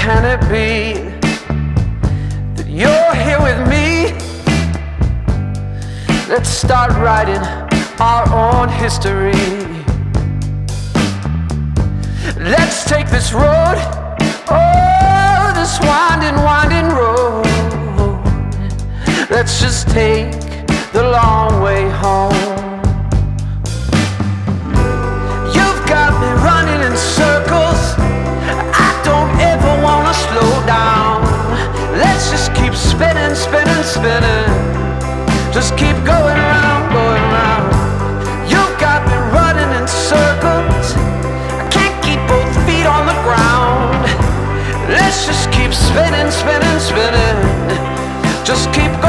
can it be that you're here with me? Let's start writing our own history. Let's take this road, oh, this winding, winding road. Let's just take the long way home. You've got me running in circles. I don't ever wanna slow down. Let's just keep spinning, spinning, spinning. Just keep going round, going round. You've got me running in circles. I can't keep both feet on the ground. Let's just keep spinning, spinning, spinning. Just keep going.